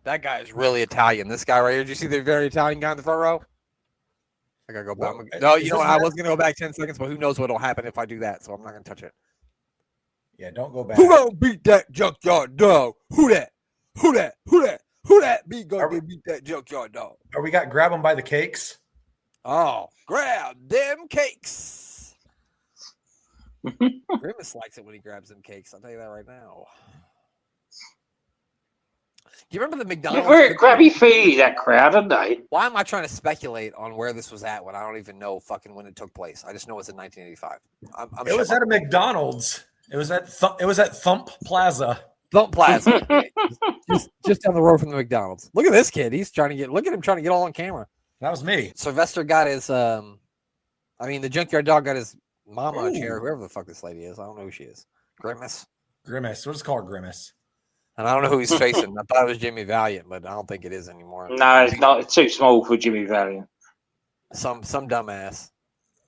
That guy is really Italian. This guy right here. Did you see the very Italian guy in the front row? I gotta go back. No, you know what? I was gonna go back 10 seconds, but who knows what'll happen if I do that, so I'm not gonna touch it. Yeah, don't go back. Who gonna beat that Junkyard Dog? Who that? Who that? Who that? Who that be gonna beat that Junkyard Dog? Are we got grab them by the cakes? Oh, grab them cakes. Grimace likes it when he grabs them cakes. I'll tell you that right now. Do you remember the McDonald's? We're grabby feety, that crowd, didn't they? Why am I trying to speculate on where this was at when I don't even know fucking when it took place? I just know it's in 1985. It was at a McDonald's. It was at Thump Plaza. Thump Plaza. just down the road from the McDonald's. Look at this kid. He's trying to get. Look at him trying to get all on camera. That was me. Sylvester got his. The Junkyard Dog got his mama on a chair. Whoever the fuck this lady is, I don't know who she is. Grimace. Grimace. We'll just call her Grimace. And I don't know who he's facing. I thought it was Jimmy Valiant, but I don't think it is anymore. No, it's not. It's too small for Jimmy Valiant. Some dumbass.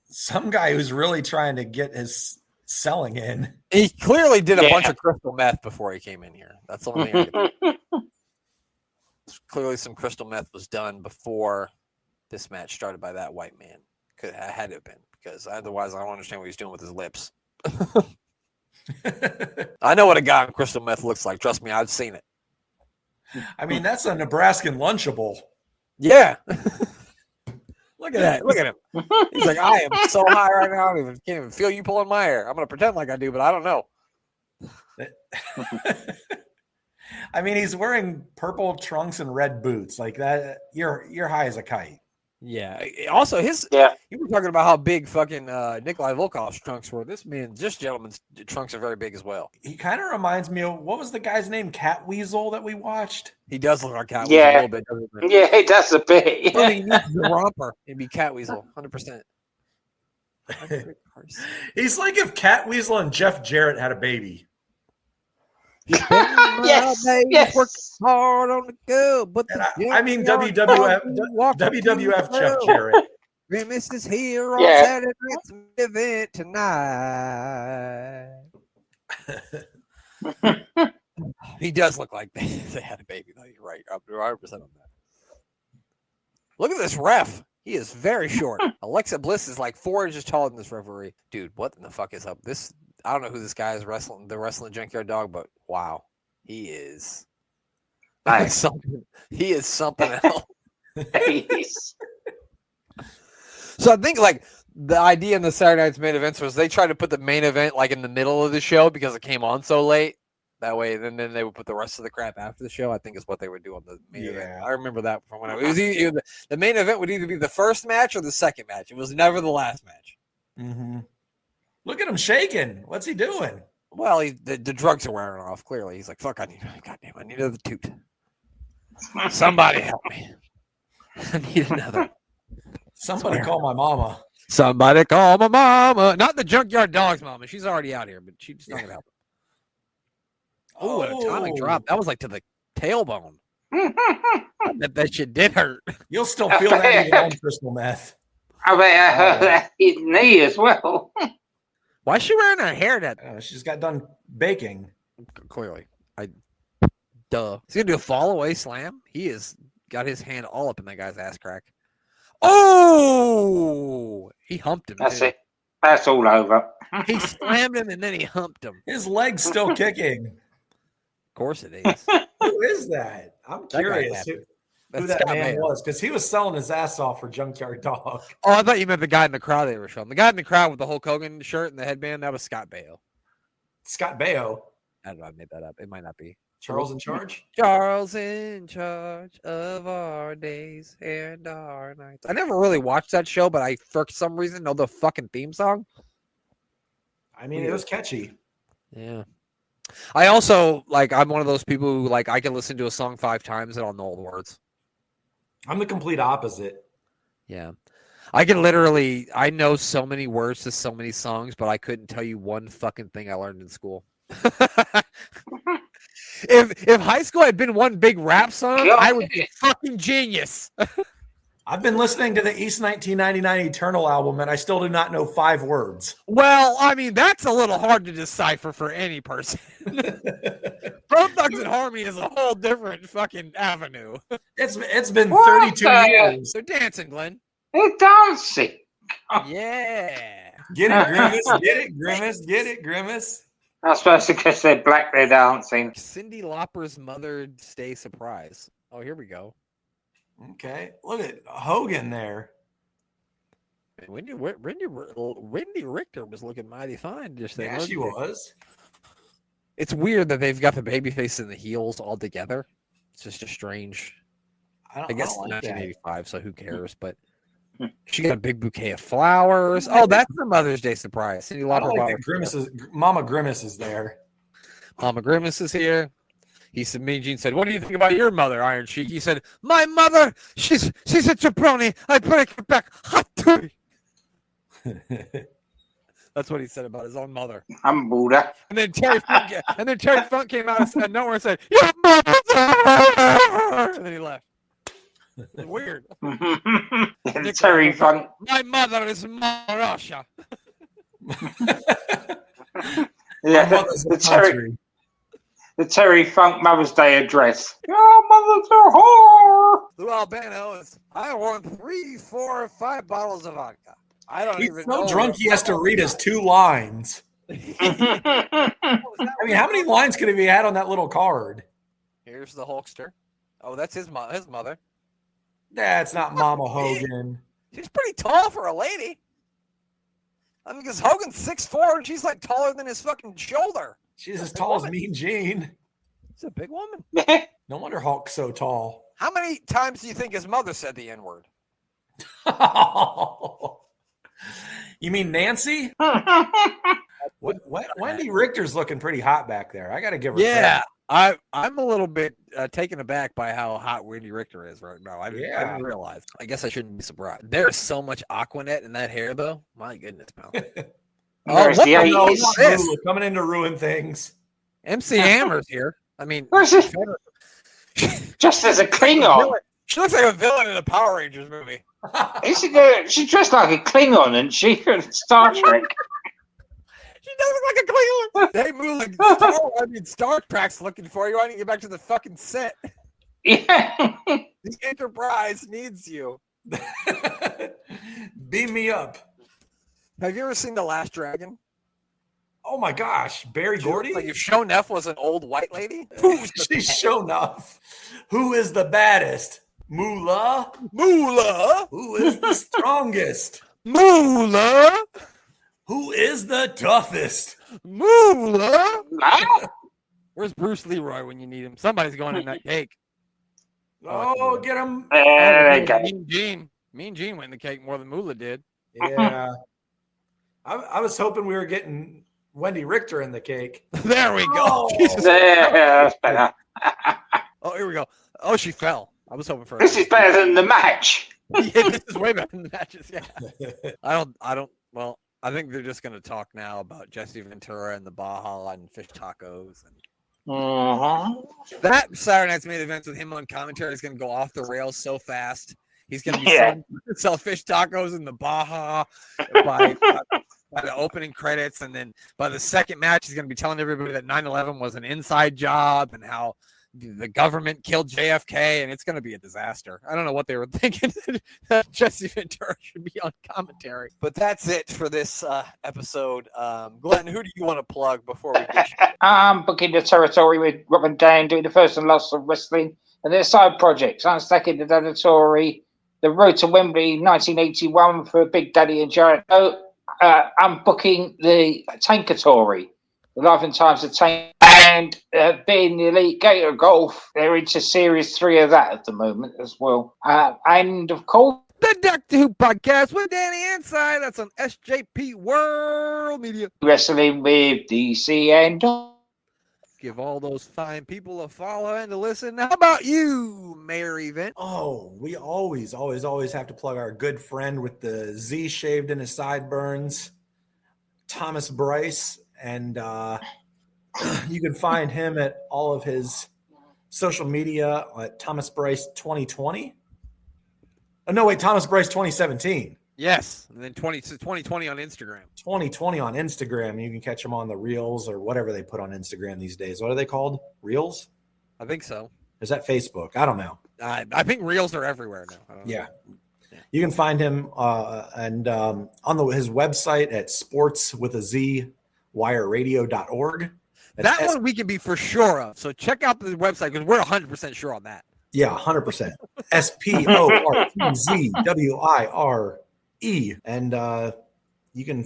Some guy who's really trying to get his selling in. He clearly did a bunch of crystal meth before he came in here. That's the only thing I can. Clearly some crystal meth was done before this match started by that white man. Had to have been, because otherwise I don't understand what he's doing with his lips. I know what a guy on crystal meth looks like. Trust me, I've seen it. I mean, that's a Nebraskan Lunchable. Yeah. Look at that. Look at him. He's like, I am so high right now. I can't even feel you pulling my hair. I'm going to pretend like I do, but I don't know. I mean, he's wearing purple trunks and red boots like that. You're high as a kite. Yeah. Also, you were talking about how big fucking Nikolai Volkov's trunks were. This gentleman's trunks are very big as well. He kind of reminds me of, what was the guy's name? Cat Weasel that we watched? He does look like Cat Weasel a little bit, doesn't he? Yeah, he does a bit. Yeah. I mean, he needs the romper and be Cat Weasel, 100%. He's like if Cat Weasel and Jeff Jarrett had a baby. Yes. Work hard on the go, but I mean WWF Jeff Jarrett. Grimace is here on Saturday night's event tonight. He does look like they had a baby, though. You're right. I'm 100% on that. Look at this ref. He is very short. Alexa Bliss is like 4 inches taller than this referee. Dude, what in the fuck is up? I don't know who this guy is wrestling Junkyard Dog, but wow, he is nice. He is something else. So I think like the idea in the Saturday Night's main events was they tried to put the main event like in the middle of the show because it came on so late. That way, then they would put the rest of the crap after the show. I think is what they would do on the main event. I remember that from when the main event would either be the first match or the second match. It was never the last match. Mm-hmm. Look at him shaking. What's he doing? Well, the drugs are wearing off. Clearly, he's like, "Fuck! I need another toot. Somebody help me. I need another. Somebody call my mama. Somebody call my mama. Not the Junkyard Dog's mama. She's already out here, but she's not gonna help him. Oh, an atomic drop. That was like to the tailbone. that shit did hurt. You'll still feel that even on crystal meth. I bet I hurt his knee as well. Why is she wearing her hair that? She just got done baking. Clearly. Duh. He's going to do a fall away slam. He has got his hand all up in that guy's ass crack. Oh! He humped him. That's it. That's all over. He slammed him and then he humped him. His leg's still kicking. Of course it is. Who is that? I'm curious who that man was, because he was selling his ass off for Junkyard Dog. Oh, I thought you meant the guy in the crowd they were showing. The guy in the crowd with the Hulk Hogan shirt and the headband, that was Scott Baio. Scott Baio? I don't know, I made that up. It might not be. Charles in charge? Charles in charge of our days and our nights. I never really watched that show, but I, for some reason, know the fucking theme song. I mean, it was catchy. Yeah. I also, I'm one of those people who, I can listen to a song 5 times and I'll know all the words. I'm the complete opposite. Yeah. I know so many words to so many songs, but I couldn't tell you one fucking thing I learned in school. If high school had been one big rap song, I would be a fucking genius. I've been listening to the East 1999 Eternal album, and I still do not know 5 words. Well, I mean, that's a little hard to decipher for any person. Bone Thugs and Harmony is a whole different fucking avenue. It's been 32 years. They're dancing, Glenn. They're dancing. Yeah. Get it, Grimace. Get it, Grimace. Get it, Grimace. I suppose because they're black, they're dancing. Cyndi Lauper's Mother's Day Surprise. Oh, here we go. Okay, look at Hogan there. Wendy Richter was looking mighty fine. Yeah, she was. It's weird that they've got the baby face and the heels all together. It's just a strange. I guess it's 1985, so who cares? But she got a big bouquet of flowers. Oh, that's her Mother's Day surprise. Cyndi Lauper. Mama Grimace is there. Mama Grimace is here. He said, Mean Gene said, "What do you think about your mother, Iron Sheik?" He said, "My mother, she's a jabroni. I break her back hot to me." That's what he said about his own mother. I'm Buddha. And then Terry Funk came out of nowhere and said, "Your mother," and then he left. It's weird. Terry Funk. My mother is Marasha. Yeah, the Terry Funk Mother's Day address. Your mother's a whore. Lou Albano is, I won 3, 4, 5 bottles of vodka. I don't He's even so know. drunk he has to read his 2 lines. I mean, how many lines could he have had on that little card? Here's the Hulkster. Oh, that's his mother. That's not Mama Hogan. She's pretty tall for a lady. I mean, because Hogan's 6'4", and she's like taller than his fucking shoulder. She's as tall as Mean Gene. She's a big woman. No wonder Hulk's so tall. How many times do you think his mother said the N-word? You mean Nancy? Wendy Richter's looking pretty hot back there. I got to give her Yeah, credit. I'm a little bit taken aback by how hot Wendy Richter is right now. I didn't realize. I guess I shouldn't be surprised. There's so much Aquanet in that hair, though. My goodness, pal. What is this? Coming in to ruin things. MC Hammer's here. I mean, just as a Klingon. She looks like a villain in a Power Rangers movie. She's dressed like a Klingon, and she Star Trek. She does look like a Klingon. They move like Star Trek's looking for you. I need to get back to the fucking set. Yeah. The Enterprise needs you. Beam me up. Have you ever seen The Last Dragon? Oh my gosh, Barry Gordy? Like if Sho'nuff was an old white lady? She's Sho'nuff. Who is the baddest? Moolah? Moolah? Who is the strongest? Moolah? Who is the toughest? Moolah? Where's Bruce Leroy when you need him? Somebody's going in that cake. Oh, get him. Mean Gene went in the cake more than Moolah did. Yeah. I was hoping we were getting Wendy Richter in the cake. There we go. Yeah. Oh, here we go. Oh, she fell. I was hoping for. This is better than the match. Yeah, this is way better than the matches. Yeah. I don't. Well, I think they're just going to talk now about Jesse Ventura and the Baja and fish tacos. And that Saturday Night's Main Event with him on commentary is going to go off the rails so fast. He's going to be sell fish tacos in the Baja by the opening credits, and then by the second match, he's going to be telling everybody that 9/11 was an inside job and how the government killed JFK, and it's going to be a disaster. I don't know what they were thinking that Jesse Ventura should be on commentary. But that's it for this episode. Glenn, who do you want to plug before we get you? I'm booking the territory with Rob and Dan, doing the first and last of wrestling, and their side projects. I'm stacking the territory, the Road to Wembley 1981 for Big Daddy and Giant. I'm booking the Tankatory, the Life and Times of Tank, and being the Elite Gator Golf. They're into Series 3 of that at the moment as well. And of course, the Doctor Who podcast with Danny Inside. That's on SJP World Media. Wrestling with DC and give all those fine people a follow and to listen. How about you, Mayor Event? Oh, we always have to plug our good friend with the Z shaved in his sideburns, Thomas Bryce. And you can find him at all of his social media at Thomas Bryce 2020. Oh, no, wait, Thomas Bryce 2017. Yes, and then 2020 on Instagram. 2020 on Instagram. You can catch them on the Reels or whatever they put on Instagram these days. What are they called? Reels? I think so. Is that Facebook? I don't know. I think Reels are everywhere now. Yeah. You can find him and on his website at sportswithazwireradio.org. That's that one we can be for sure of. So check out the website because we're 100% sure on that. Yeah, 100%. SPORTZWIRE. And you can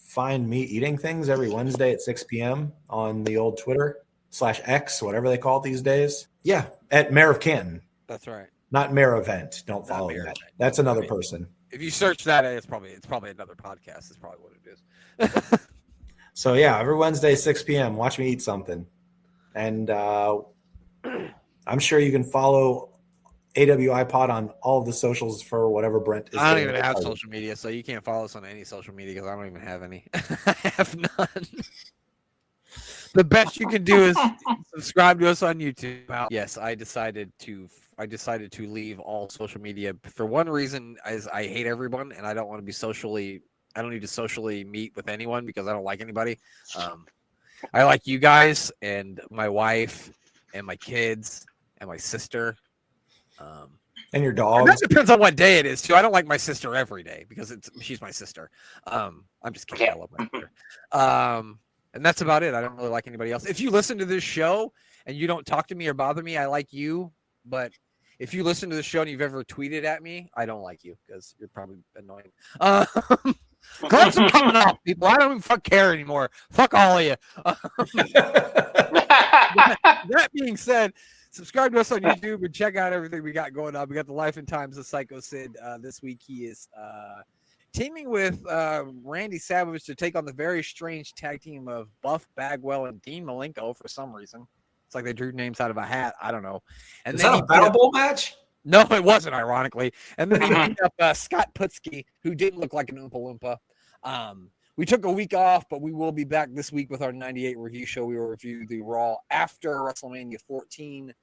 find me eating things every Wednesday at 6 p.m. on the old Twitter /X, whatever they call it these days. Yeah, at Mayor of Canton. That's right. Not Mayor Event. Don't follow that. That's another person. If you search that, it's probably another podcast. It's probably what it is. So yeah, every Wednesday 6 p.m. Watch me eat something, and I'm sure you can follow AWI Pod on all of the socials for whatever Brent is. I don't even have social media, so you can't follow us on any social media because I don't even have any. I have none. The best you can do is subscribe to us on YouTube. Yes, I decided to leave all social media for one reason, is I hate everyone and I don't want to be I don't need to socially meet with anyone because I don't like anybody. I like you guys and my wife and my kids and my sister. And your And dogs. that depends on what day it is too. I don't like my sister every day because she's my sister. I'm just kidding. I love my sister. And that's about it. I don't really like anybody else. If you listen to this show and you don't talk to me or bother me, I like you. But if you listen to the show and you've ever tweeted at me, I don't like you because you're probably annoying. Gloves are coming off, people. I don't even care anymore. Fuck all of you. That being said, subscribe to us on YouTube and check out everything we got going on. We got the Life and Times of Psycho Sid. This week he is teaming with Randy Savage to take on the very strange tag team of Buff Bagwell and Dean Malenko for some reason. It's like they drew names out of a hat. I don't know. And Is then that a Battle Bowl match? No, it wasn't, ironically. And then he beat up Scott Putski, who didn't look like an Oompa Loompa. We took a week off, but we will be back this week with our 98 review show. We will review the Raw after WrestleMania 14.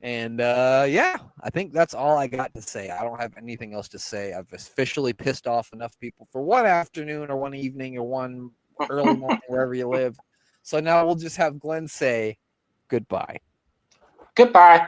And, yeah, I think that's all I got to say. I don't have anything else to say. I've officially pissed off enough people for one afternoon or one evening or one early morning, wherever you live. So now we'll just have Glenn say goodbye. Goodbye.